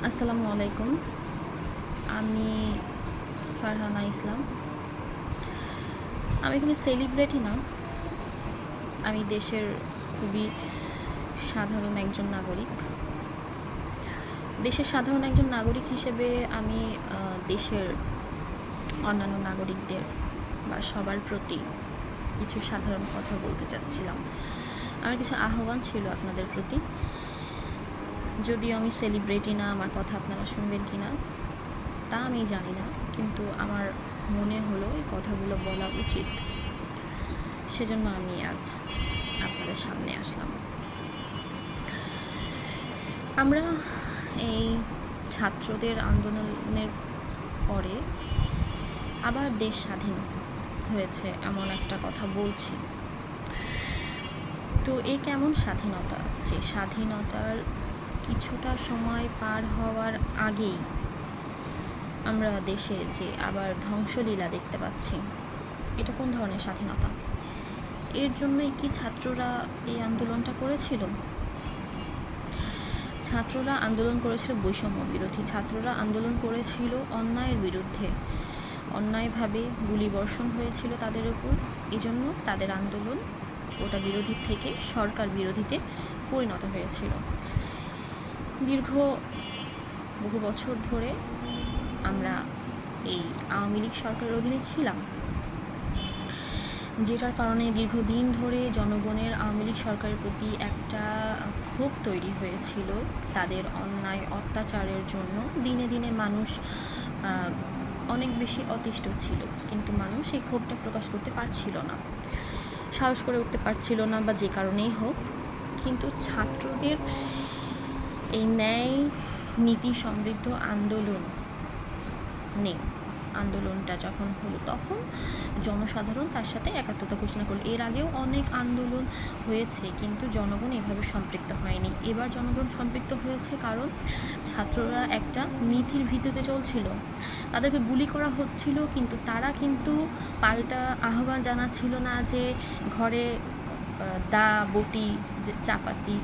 আসসালামু আলাইকুম। আমি ফারহানা ইসলাম। আমি কোনো সেলিব্রিটি না। আমি দেশের খুবই সাধারণ একজন নাগরিক। দেশের সাধারণ একজন নাগরিক হিসেবে আমি দেশের অন্যান্য নাগরিকদের বা সবার প্রতি কিছু সাধারণ কথা বলতে চাচ্ছিলাম। আমার কিছু আহ্বান ছিল আপনাদের প্রতি। যদিও আমি সেলিব্রিটি না, আমার কথা আপনারা শুনবেন কি না তা আমি জানি না, কিন্তু আমার মনে হলো এই কথাগুলো বলা উচিত, সেজন্য আমি আজ আপনাদের সামনে আসলাম। আমরা এই ছাত্রদের আন্দোলনের পরে আবার দেশ স্বাধীন হয়েছে এমন একটা কথা বলছি। তো এই কেমন স্বাধীনতা, যে স্বাধীনতার কিছুটা সময় পার হওয়ার আগেই আমরা দেশে যে আবার ধ্বংসলীলা দেখতে পাচ্ছি, এটা কোন ধরনের স্বাধীনতা? এর জন্যই কি ছাত্ররা এই আন্দোলনটা করেছিল? ছাত্ররা আন্দোলন করেছিল বৈষম্য বিরোধী, ছাত্ররা আন্দোলন করেছিল অন্যায়ের বিরুদ্ধে, অন্যায়ভাবে গুলিবর্ষণ হয়েছিল তাদের উপর। এজন্য তাদের আন্দোলন কোটা বিরোধী থেকে সরকার বিরোধীতে পরিণত হয়েছিল। দীর্ঘ বহু বছর ধরে আমরা এই আওয়ামী লীগ সরকারের অধীনে ছিলাম, যেটার কারণে দীর্ঘদিন ধরে জনগণের আওয়ামী লীগ সরকারের প্রতি একটা ক্ষোভ তৈরি হয়েছিল তাদের অন্যায় অত্যাচারের জন্য। দিনে দিনে মানুষ অনেক বেশি অতিষ্ঠ ছিল, কিন্তু মানুষ এই ক্ষোভটা প্রকাশ করতে পারছিল না, সাহস করে উঠতে পারছিল না, বা যে কারণেই হোক। কিন্তু ছাত্রদের এই ন্যায় নীতি সমৃদ্ধ আন্দোলনটা যখন হলো, তখন জনসাধারণ তার সাথে একাত্মতা ঘোষণা করলো। এর আগেও অনেক আন্দোলন হয়েছে, কিন্তু জনগণ এভাবে সম্পৃক্ত হয়নি। এবার জনগণ সম্পৃক্ত হয়েছে কারণ ছাত্ররা একটা নীতির ভিত্তিতে চলছিল, তাদেরকে গুলি করা হচ্ছিল, কিন্তু তারা কিন্তু পাল্টা আহ্বান জানাচ্ছিল না যে ঘরে দা, বটি, চাপাতি,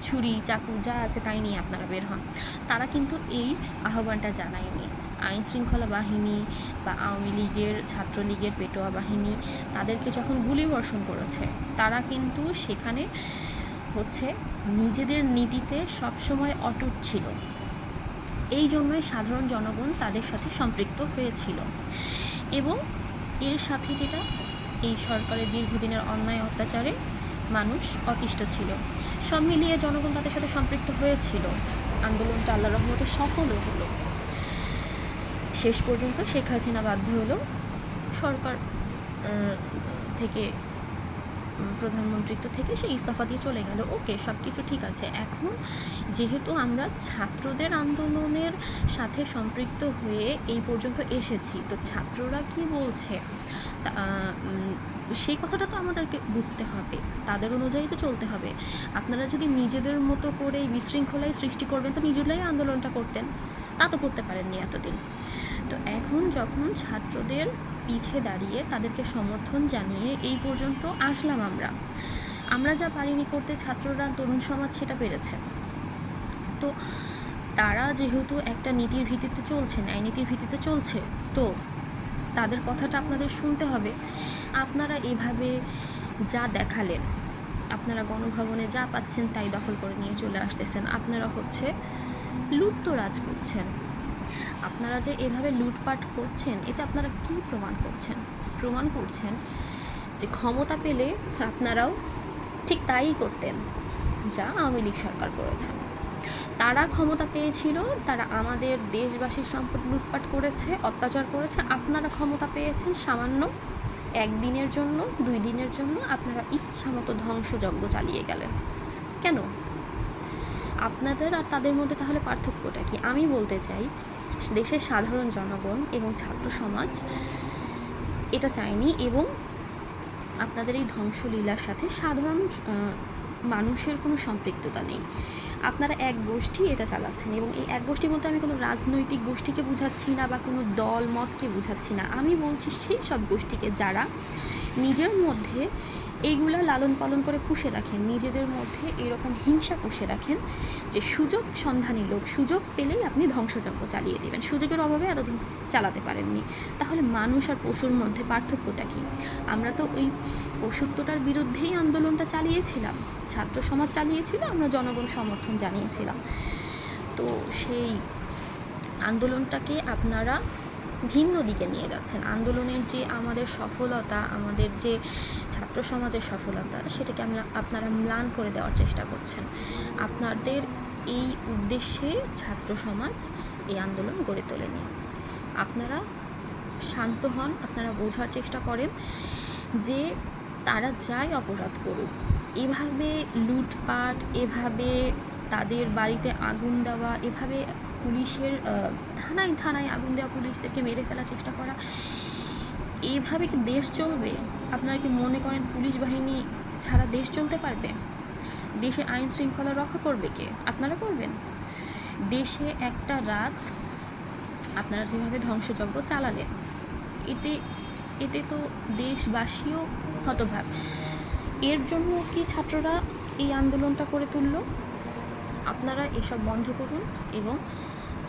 ছুরি, চাকু যা আছে তাই নিয়ে আপনারা বের হন। তারা কিন্তু এই আহ্বানটা জানায়নি। আইন শৃঙ্খলা বাহিনী বা আওয়ামী লীগের, ছাত্রলীগের পেটোয়া বাহিনী তাদেরকে যখন গুলিবর্ষণ করেছে, তারা কিন্তু সেখানে নিজেদের নীতিতে সবসময় অটুট ছিল। এই জন্যই সাধারণ জনগণ তাদের সাথে সম্পৃক্ত হয়েছিল, এবং এর সাথে যেটা এই সরকারের দীর্ঘদিনের অন্যায় অত্যাচারে মানুষ অতিষ্ঠ ছিল। সব মিলিয়ে জনগণ তাদের সাথে সম্পৃক্ত হয়েছিল। আন্দোলনটা আল্লাহর রহমতে সফলও হলো। শেষ পর্যন্ত শেখ হাসিনা বাধ্য হলো সরকার থেকে, প্রধানমন্ত্রিত্ব থেকে সে ইস্তফা দিয়ে চলে গেল। ওকে, সব কিছু ঠিক আছে। এখন যেহেতু আমরা ছাত্রদের আন্দোলনের সাথে সম্পৃক্ত হয়ে এই পর্যন্ত এসেছি, তো ছাত্ররা কি বলছে সেই কথাটা তো আমাদেরকে বুঝতে হবে, তাদের অনুযায়ী তো চলতে হবে। আপনারা যদি নিজেদের মতো করে বিশৃঙ্খলায় সৃষ্টি করবেন, তো নিজেরাই আন্দোলনটা করতেন, তা তো করতে পারেননি এতদিন। তো এখন যখন ছাত্রদের পিছে দাঁড়িয়ে তাদেরকে সমর্থন জানিয়ে এই পর্যন্ত আসলাম, আমরা যা পারিনি করতে, ছাত্ররা, তরুণ সমাজ সেটা পেরেছে। তো তারা যেহেতু একটা নীতির ভিত্তিতে চলছে, ন্যায় নীতির ভিত্তিতে চলছে, তো তাদের কথাটা আপনাদের শুনতে হবে। আপনারা এভাবে যা দেখালেন, আপনারা গণভবনে যা পাচ্ছেন তাই দখল করে নিয়ে চলে আসতেছেন, আপনারা লুটতরাজ করছেন। আপনারা যে এভাবে লুটপাট করছেন, এতে আপনারা কি প্রমাণ করছেন? প্রমাণ করছেন যে ক্ষমতা পেলে আপনারাও ঠিক তাই করতেন যা আওয়ামী লীগ সরকার করেছে। তারা ক্ষমতা পেয়েছিল, তারা আমাদের দেশবাসীর সম্পদ লুটপাট করেছে, অত্যাচার করেছে। আপনারা ক্ষমতা পেয়েছেন সামান্য একদিনের জন্য, 2 দিনের জন্য, আপনারা ইচ্ছামতো ধ্বংসযজ্ঞ চালিয়ে গেলেন। কেন? আপনাদের আর তাদের মধ্যে তাহলে পার্থক্যটা কি? আমি বলতে চাই, দেশের সাধারণ জনগণ এবং ছাত্র সমাজ এটা চায়নি, এবং আপনাদের এই ধ্বংসলীলার সাথে সাধারণ মানুষের কোনো সম্পৃক্ততা নেই। আপনারা এক গোষ্ঠী এটা চালাচ্ছেন, এবং এই এক গোষ্ঠী বলতে আমি কোনো রাজনৈতিক গোষ্ঠীকে বুঝাচ্ছি না বা কোনো দল মতকে বুঝাচ্ছি না। আমি বলছি সেই সব গোষ্ঠীকে যারা নিজের মধ্যে এইগুলা লালন পালন করে পুষে রাখেন, নিজেদের মধ্যে এরকম হিংসা পুষে রাখেন যে সুযোগ সন্ধানী লোক, সুযোগ পেলেই আপনি ধ্বংসযজ্ঞ চালিয়ে দেবেন। সুযোগের অভাবে এতদিন চালাতে পারেননি। তাহলে মানুষ আর পশুর মধ্যে পার্থক্যটা কী? আমরা তো ওই পশুত্বটার বিরুদ্ধেই আন্দোলনটা চালিয়েছিলাম, ছাত্র সমাজ চালিয়েছিল, আমরা জনগণ সমর্থন জানিয়েছিলাম। তো সেই আন্দোলনটাকে আপনারা ভিন্ন দিকে নিয়ে যাচ্ছেন। আন্দোলনের যে আমাদের সফলতা, আমাদের যে ছাত্র সমাজের সফলতা, সেটাকে আপনারা ম্লান করে দেওয়ার চেষ্টা করছেন। আপনাদের এই উদ্দেশ্যে ছাত্র সমাজ এই আন্দোলন গড়ে তোলেনি। আপনারা শান্ত হন, আপনারা বোঝার চেষ্টা করেন যে তারা যাই অপরাধ করুক, এভাবে লুটপাট, এভাবে তাদের বাড়িতে আগুন দেওয়া, এভাবে পুলিশের থানায় থানায় আগুন দেওয়া, পুলিশদেরকে মেরে ফেলার চেষ্টা করা, এইভাবে কি দেশ চলবে? আপনারা কি মনে করেন পুলিশ বাহিনী ছাড়া দেশ চলতে পারবে? দেশে আইন শৃঙ্খলা রক্ষা করবে কে? আপনারা করবেন? দেশে একটা রাত আপনারা যেভাবে ধ্বংসযজ্ঞ চালালেন, এতে তো দেশবাসীও হতভাগ। এর জন্য কি ছাত্ররা এই আন্দোলনটা করে তুলল? আপনারা এসব বন্ধ করুন এবং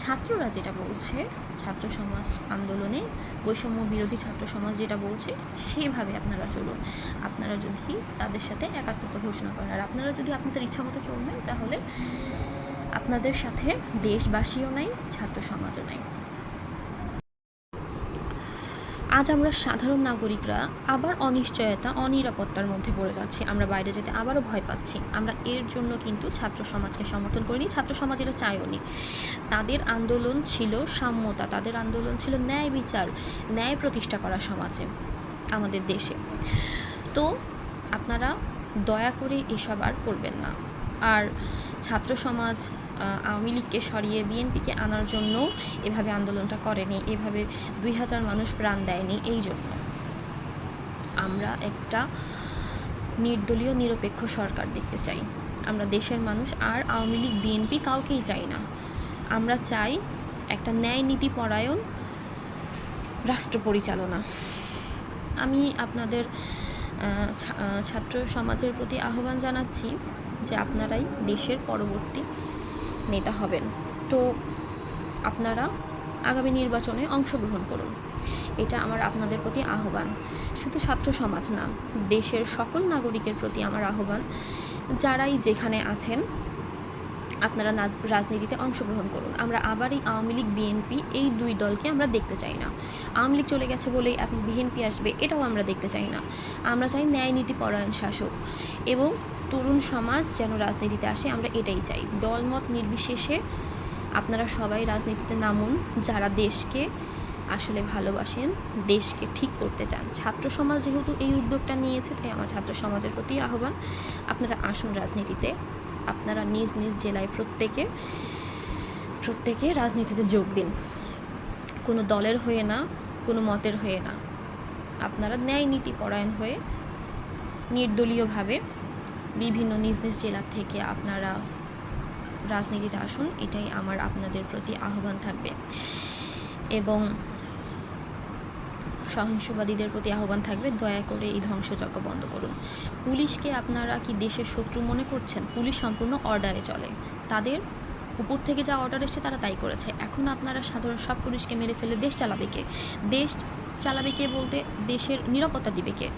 ছাত্ররা যেটা বলছে, ছাত্র সমাজ আন্দোলনে বৈষম্য বিরোধী ছাত্র সমাজ যেটা বলছে সেভাবে আপনারা চলুন। আপনারা যদি তাদের সাথে একাত্মতা ঘোষণা করেন, আর আপনারা যদি আপনাদের ইচ্ছা মতো চলবেন, তাহলে আপনাদের সাথে দেশবাসীও নাই, ছাত্র সমাজও নাই। আজ আমরা সাধারণ নাগরিকরা আবার অনিশ্চয়তা, অনিরাপত্তার মধ্যে পড়ে যাচ্ছি। আমরা বাইরে যেতে আবারও ভয় পাচ্ছি। আমরা এর জন্য কিন্তু ছাত্র সমাজকে সমর্থন করিনি, ছাত্র সমাজ এটা চায়ওনি। তাদের আন্দোলন ছিল সাম্যতা, তাদের আন্দোলন ছিল ন্যায় বিচার, ন্যায় প্রতিষ্ঠা করা সমাজে, আমাদের দেশে। তো আপনারা দয়া করে এসব আর করবেন না। আর ছাত্র সমাজ আওয়ামী লীগকে সরিয়ে বিএনপিকে আনার জন্য এভাবে আন্দোলনটা করেনি, এভাবে 2000 মানুষ প্রাণ দেয়নি। এই জন্য আমরা একটা নির্দলীয় নিরপেক্ষ সরকার দেখতে চাই। আমরা দেশের মানুষ আর আওয়ামী লীগ বিএনপি কাউকেই চাই না। আমরা চাই একটা ন্যায় নীতিপরায়ণ রাষ্ট্র পরিচালনা। আমি আপনাদের ছাত্র সমাজের প্রতি আহ্বান জানাচ্ছি যে আপনারাই দেশের পরবর্তী নেতা হবেন। তো আপনারা আগামী নির্বাচনে অংশগ্রহণ করুন, এটা আমার আপনাদের প্রতি আহ্বান। শুধু ছাত্র সমাজ না, দেশের সকল নাগরিকের প্রতি আমার আহ্বান, যারাই যেখানে আছেন আপনারা রাজনীতিতে অংশগ্রহণ করুন। আমরা আবার এই আওয়ামী লীগ বিএনপি এই দুই দলকে আমরা দেখতে চাই না। আওয়ামী লীগ চলে গেছে বলেই এখন বিএনপি আসবে, এটাও আমরা দেখতে চাই না। আমরা চাই ন্যায় নীতিপরায়ণ শাসক এবং তরুণ সমাজ যেন রাজনীতিতে আসে, আমরা এটাই চাই। দলমত নির্বিশেষে আপনারা সবাই রাজনীতিতে নামুন, যারা দেশকে আসলে ভালোবাসেন, দেশকে ঠিক করতে চান। ছাত্র সমাজ যেহেতু এই উদ্যোগটা নিয়েছে, তাই আমার ছাত্র সমাজের প্রতি আহ্বান, আপনারা আসুন রাজনীতিতে। আপনারা নিজ নিজ জেলায় প্রত্যেকে রাজনীতিতে যোগ দিন, কোনো দলের হয়ে না, কোনো মতের হয়ে না। আপনারা ন্যায় নীতি পরায়ণ হয়ে নির্দলীয়ভাবে বিভিন্ন নিজ নিজ জেলা থেকে আপনারা রাজনীতিতে আসুন, এটাই আমার আপনাদের প্রতি আহ্বান থাকবে। এবং সহিংসবাদীদের প্রতি আহ্বান থাকবে, দয়া করে এই ধ্বংসযজ্ঞ বন্ধ করুন। পুলিশকে আপনারা কি দেশের শত্রু মনে করছেন? পুলিশ সম্পূর্ণ অর্ডারে চলে, তাদের উপর থেকে যা অর্ডার এসছে তারা তাই করেছে। এখন আপনারা সাধারণ সব পুলিশকে মেরে ফেলে দেশ চালাবে কে? দেশ চালাবে কে বলতে দেশের নিরাপত্তা দিবে কে?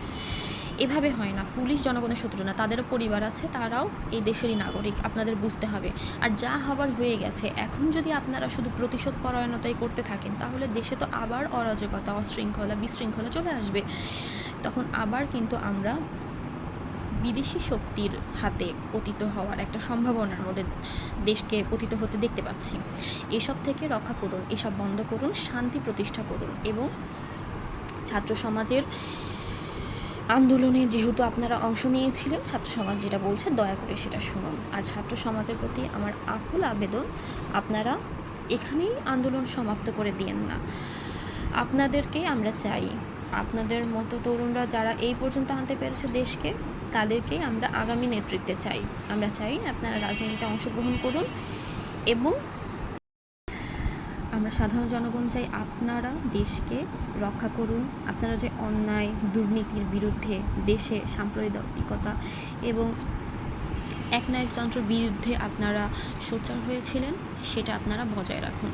এভাবে হয় না। পুলিশ জনগণের শত্রু না, তাদেরও পরিবার আছে, তারাও এই দেশেরই নাগরিক, আপনাদের বুঝতে হবে। আর যা হবার হয়ে গেছে, এখন যদি আপনারা শুধু প্রতিশোধ পরায়ণতাই করতে থাকেন, তাহলে দেশে তো আবার অরাজকতা, অশৃঙ্খলা, বিশৃঙ্খলা চলে আসবে। তখন আবার কিন্তু আমরা বিদেশি শক্তির হাতে পতিত হওয়ার একটা সম্ভাবনার মধ্যে দেশকে পতিত হতে দেখতে পাচ্ছি। এসব থেকে রক্ষা করুন, এসব বন্ধ করুন, শান্তি প্রতিষ্ঠা করুন। এবং ছাত্র সমাজের আন্দোলনে যেহেতু আপনারা অংশ নিয়েছিলেন, ছাত্র সমাজ যেটা বলছে দয়া করে সেটা শুনুন। আর ছাত্র সমাজের প্রতি আমার আকুল আবেদন, আপনারা এখানেই আন্দোলন সমাপ্ত করে দিয়েন না। আপনাদেরকে আমরা চাই, আপনাদের মতো তরুণরা যারা এই পর্যন্ত আনতে পেরেছে দেশকে, তাদেরকে আমরা আগামী নেতৃত্বে চাই। আমরা চাই আপনারা রাজনীতিতে অংশগ্রহণ করুন এবং আমরা সাধারণ জনগণ চাই আপনারা দেশকে রক্ষা করুন। আপনারা যে অন্যায় দুর্নীতির বিরুদ্ধে, দেশে সাম্প্রদায়িকতা এবং একনায়কতন্ত্রের বিরুদ্ধে আপনারা সোচ্চার হয়েছিলেন, সেটা আপনারা বজায় রাখুন।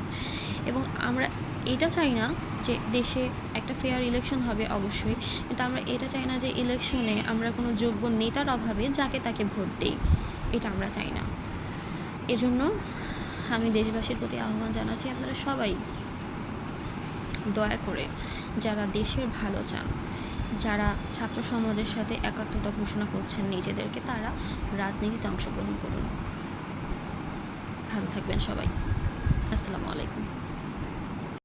এবং আমরা এটা চাই না যে দেশে একটা ফেয়ার ইলেকশন হবে অবশ্যই, কিন্তু আমরা এটা চাই না যে ইলেকশনে আমরা কোনো যোগ্য নেতার অভাবে যাকে তাকে ভোট দিই, এটা আমরা চাই না। এজন্য আমি দেশবাসীর প্রতি আহ্বান জানাচ্ছি, আপনারা সবাই দয়া করে যারা দেশের ভালো চান, যারা ছাত্র সমাজের সাথে একাত্মতা ঘোষণা করছেন নিজেদেরকে, তারা রাজনীতিতে অংশগ্রহণ করুন। ভালো থাকবেন সবাই। আসসালামু আলাইকুম।